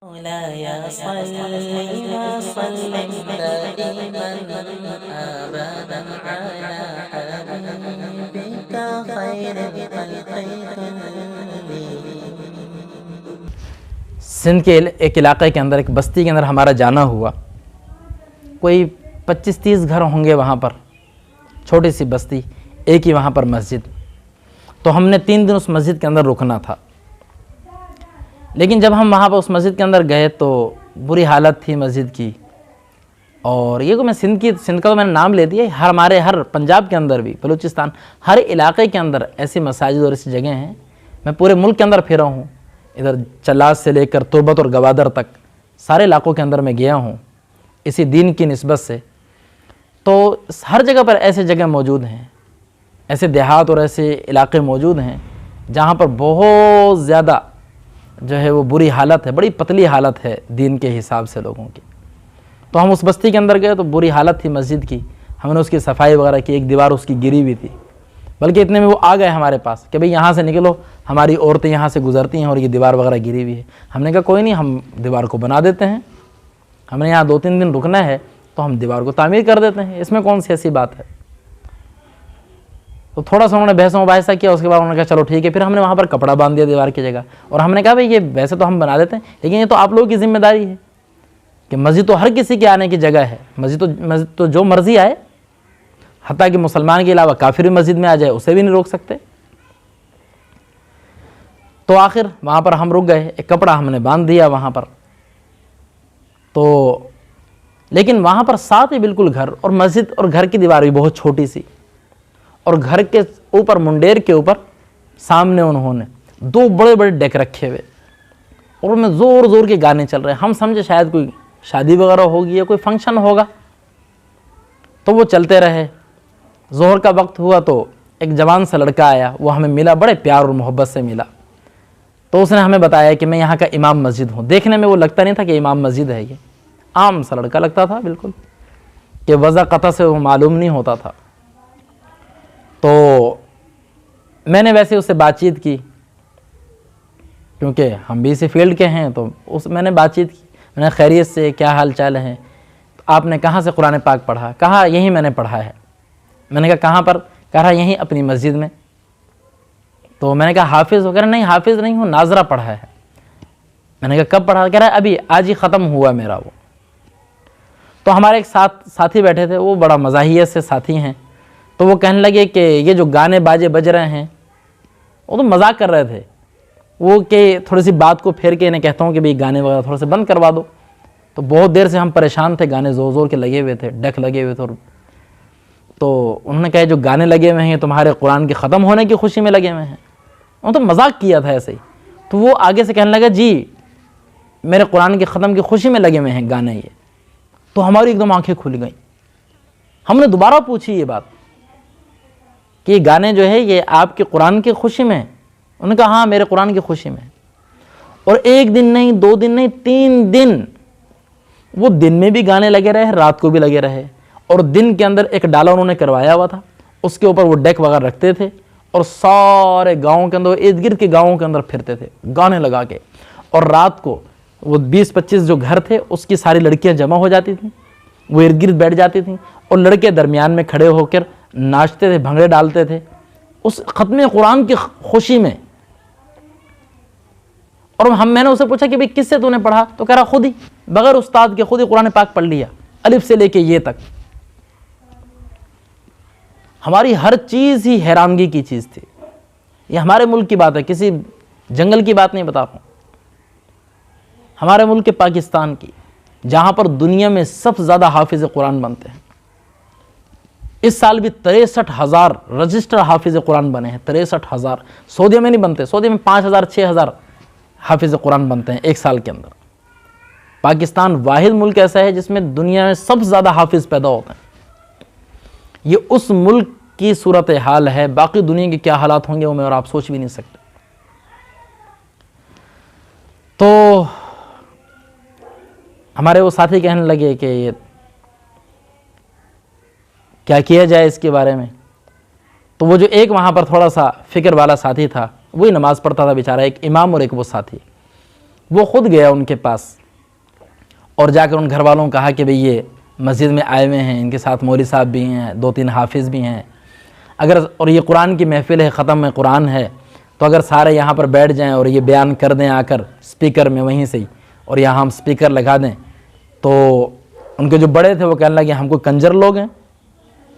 مولاي صل وسلم دائما أبدا على حبيبك خير الخلق سندھ کے ایک علاقے کے اندر، ایک بستی کے اندر ہمارا جانا ہوا. کوئی 25-30 گھر ہوں گے وہاں پر، چھوٹی سی بستی، ایک ہی وہاں پر مسجد. تو ہم نے 3 دن اس مسجد کے اندر رکنا تھا. لیکن جب ہم وہاں پر اس مسجد کے اندر گئے تو بری حالت تھی مسجد کی. اور یہ کو میں سندھ کا تو میں نے نام لے دیا، ہمارے ہر پنجاب کے اندر بھی، بلوچستان، ہر علاقے کے اندر ایسی مساجد اور ایسی جگہیں ہیں. میں پورے ملک کے اندر پھرا ہوں، ادھر چلاس سے لے کر تربت اور گوادر تک سارے علاقوں کے اندر میں گیا ہوں اسی دین کی نسبت سے. تو ہر جگہ پر ایسے جگہ موجود ہیں، ایسے دیہات اور ایسے علاقے موجود ہیں جہاں پر بہت زیادہ جو ہے وہ بری حالت ہے، بڑی پتلی حالت ہے دین کے حساب سے لوگوں کی. تو ہم اس بستی کے اندر گئے تو بری حالت تھی مسجد کی. ہم نے اس کی صفائی وغیرہ کی، ایک دیوار اس کی گری ہوئی تھی. بلکہ اتنے میں وہ آ گئے ہمارے پاس کہ بھئی یہاں سے نکلو، ہماری عورتیں یہاں سے گزرتی ہیں اور یہ دیوار وغیرہ گری ہوئی ہے. ہم نے کہا کوئی نہیں، ہم دیوار کو بنا دیتے ہیں، ہم نے یہاں 2-3 دن رکنا ہے تو ہم دیوار کو تعمیر کر دیتے ہیں، اس میں کون سی ایسی بات ہے. تو تھوڑا سا انہوں نے بحث و مباحثہ کیا، اس کے بعد انہوں نے کہا چلو ٹھیک ہے. پھر ہم نے وہاں پر کپڑا باندھ دیا دیوار کی جگہ، اور ہم نے کہا بھئی یہ ویسے تو ہم بنا دیتے ہیں لیکن یہ تو آپ لوگوں کی ذمہ داری ہے کہ مسجد تو ہر کسی کے آنے کی جگہ ہے. مسجد تو جو مرضی آئے، حتیٰ کہ مسلمان کے علاوہ کافر بھی مسجد میں آ جائے اسے بھی نہیں روک سکتے. تو آخر وہاں پر ہم رک گئے، ایک کپڑا ہم نے باندھ دیا وہاں پر. تو لیکن وہاں پر ساتھ ہی بالکل گھر، اور مسجد اور گھر کی دیوار بھی بہت چھوٹی سی، اور گھر کے اوپر منڈیر کے اوپر سامنے انہوں نے 2 بڑے بڑے ڈیک رکھے ہوئے، اور ان میں زور زور کے گانے چل رہے ہیں. ہم سمجھے شاید کوئی شادی وغیرہ ہوگی یا کوئی فنکشن ہوگا، تو وہ چلتے رہے. ظہر کا وقت ہوا تو ایک جوان سا لڑکا آیا، وہ ہمیں ملا، بڑے پیار اور محبت سے ملا. تو اس نے ہمیں بتایا کہ میں یہاں کا امام مسجد ہوں. دیکھنے میں وہ لگتا نہیں تھا کہ امام مسجد ہے، یہ عام سا لڑکا لگتا تھا بالکل، کہ وضع قطع سے وہ معلوم نہیں ہوتا تھا. تو میں نے ویسے اس سے بات چیت کی، کیونکہ ہم بھی اسی فیلڈ کے ہیں. تو میں نے بات چیت کی، میں نے خیریت سے کیا حال چال ہیں، آپ نے کہاں سے قرآن پاک پڑھا؟ کہا یہیں میں نے پڑھا ہے. میں نے کہا کہاں پر؟ کہہ رہا یہیں اپنی مسجد میں. تو میں نے کہا حافظ وغیرہ؟ نہیں حافظ نہیں ہوں، ناظرہ پڑھا ہے. میں نے کہا کب پڑھا؟ کہہ رہا ہے ابھی، آج ہی ختم ہوا میرا وہ. تو ہمارے ایک ساتھی بیٹھے تھے، وہ بڑا مزاحیت سے ساتھی ہیں. تو وہ کہنے لگے کہ یہ جو گانے باجے بج رہے ہیں، وہ تو مذاق کر رہے تھے وہ، کہ تھوڑی سی بات کو پھیر کے انہیں کہتا ہوں کہ بھئی گانے وغیرہ تھوڑا سے بند کروا دو. تو بہت دیر سے ہم پریشان تھے، گانے زور زور کے لگے ہوئے تھے، ڈیک لگے ہوئے تھے. تو انہوں نے کہا جو گانے لگے ہوئے ہیں تمہارے قرآن کے ختم ہونے کی خوشی میں لگے ہوئے ہیں. انہوں نے تو مذاق کیا تھا ایسے ہی. تو وہ آگے سے کہنے لگا جی میرے قرآن کے ختم کی خوشی میں لگے ہوئے ہیں گانے یہ. تو ہماری ایک دم آنکھیں کھل گئیں. ہم نے دوبارہ پوچھی یہ بات کہ یہ گانے جو ہے یہ آپ کے قرآن کی خوشی میں؟ انہوں نے کہا ہاں میرے قرآن کی خوشی میں. اور 1 دن نہیں، 2 دن نہیں، 3 دن وہ دن میں بھی گانے لگے رہے، رات کو بھی لگے رہے. اور دن کے اندر ایک ڈالا انہوں نے کروایا ہوا تھا، اس کے اوپر وہ ڈیک وغیرہ رکھتے تھے، اور سارے گاؤں کے اندر، ارد گرد کے گاؤں کے اندر پھرتے تھے گانے لگا کے. اور رات کو وہ 20-25 جو گھر تھے اس کی ساری لڑکیاں جمع ہو جاتی تھیں، وہ ارد گرد بیٹھ جاتی تھیں، اور لڑکے درمیان میں کھڑے ہو کر ناچتے تھے، بھنگڑے ڈالتے تھے اس ختم قرآن کی خوشی میں. اور میں نے اسے پوچھا کہ بھئی کس سے تو نے پڑھا؟ تو کہہ رہا خود ہی، بغیر استاد کے خود ہی قرآن پاک پڑھ لیا، الف سے لے کے یہ تک. ہماری ہر چیز ہی حیرانگی کی چیز تھی. یہ ہمارے ملک کی بات ہے، کسی جنگل کی بات نہیں بتا رہا ہوں. ہمارے ملک کے پاکستان کی، جہاں پر دنیا میں سب سے زیادہ حافظ قرآن بنتے ہیں. اس سال بھی 63,000 رجسٹر حافظ قرآن بنے ہیں. 63,000. سعودیہ میں نہیں بنتے، سعودیہ میں 5,000-6,000 حافظ قرآن بنتے ہیں ایک سال کے اندر. پاکستان واحد ملک ایسا ہے جس میں دنیا میں سب سے زیادہ حافظ پیدا ہوتے ہیں. یہ اس ملک کی صورتحال ہے. باقی دنیا کے کیا حالات ہوں گے وہ میں اور آپ سوچ بھی نہیں سکتے. تو ہمارے وہ ساتھی کہنے لگے کہ یہ کیا کیا جائے اس کے بارے میں. تو وہ جو ایک وہاں پر تھوڑا سا فکر والا ساتھی تھا، وہی نماز پڑھتا تھا بیچارہ، ایک امام اور ایک وہ ساتھی. وہ خود گیا ان کے پاس اور جا کر ان گھر والوں کو کہا کہ بھئی یہ مسجد میں آئے ہوئے ہیں، ان کے ساتھ مولوی صاحب بھی ہیں، 2-3 حافظ بھی ہیں، اور یہ قرآن کی محفل ہے، ختم میں قرآن ہے، تو اگر سارے یہاں پر بیٹھ جائیں اور یہ بیان کر دیں آ کر اسپیکر میں وہیں سے ہی، اور یہاں ہم اسپیکر لگا دیں، تو ان کے جو بڑے تھے وہ کہنے لگے ہم کو کنجر لوگ ہیں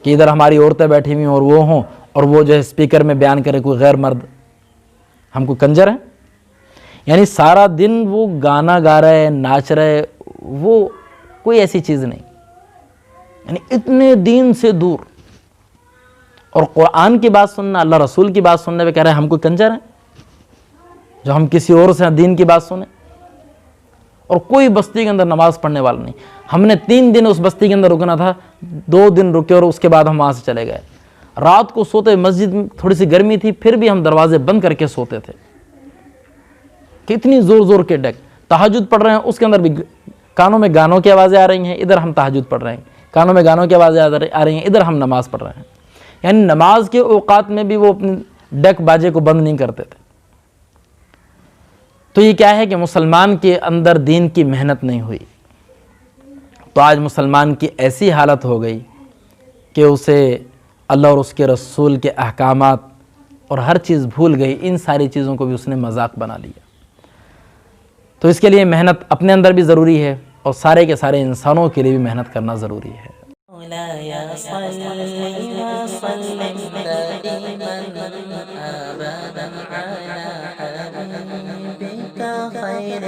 کہ ادھر ہماری عورتیں بیٹھی ہوئی ہیں اور وہ ہوں اور وہ جو ہے اسپیکر میں بیان کرے کوئی غیر مرد، ہم کو کنجر ہیں۔ یعنی سارا دن وہ گانا گا رہے، ناچ رہے، وہ کوئی ایسی چیز نہیں، یعنی اتنے دین سے دور، اور قرآن کی بات سننا، اللہ رسول کی بات سننے پہ کہہ رہے ہیں ہم کوئی کنجر ہیں جو ہم کسی اور سے دین کی بات سنیں۔ اور کوئی بستی کے اندر نماز پڑھنے والا نہیں، ہم نے 3 دن اس بستی کے اندر رکنا تھا، 2 دن رکے اور اس کے بعد ہم وہاں سے چلے گئے۔ رات کو سوتے، مسجد میں تھوڑی سی گرمی تھی پھر بھی ہم دروازے بند کر کے سوتے تھے، کتنی زور زور کے ڈگ، تہجد پڑھ رہے ہیں اس کے اندر بھی کانوں میں گانوں کی آوازیں آ رہی ہیں، ادھر ہم تہجد پڑھ رہے ہیں، کانوں میں گانوں کی آوازیں آ رہی ہیں، ادھر ہم نماز پڑھ رہے ہیں۔ یعنی نماز کے اوقات میں بھی وہ اپنی ڈک باجے کو بند نہیں کرتے تھے۔ تو یہ کیا ہے کہ مسلمان کے اندر دین کی محنت نہیں ہوئی، تو آج مسلمان کی ایسی حالت ہو گئی کہ اسے اللہ اور اس کے رسول کے احکامات اور ہر چیز بھول گئی، ان ساری چیزوں کو بھی اس نے مذاق بنا لیا۔ تو اس کے لیے محنت اپنے اندر بھی ضروری ہے اور سارے کے سارے انسانوں کے لیے بھی محنت کرنا ضروری ہے۔ مولاي صل وسلم دائما أبدا على حبيبك خير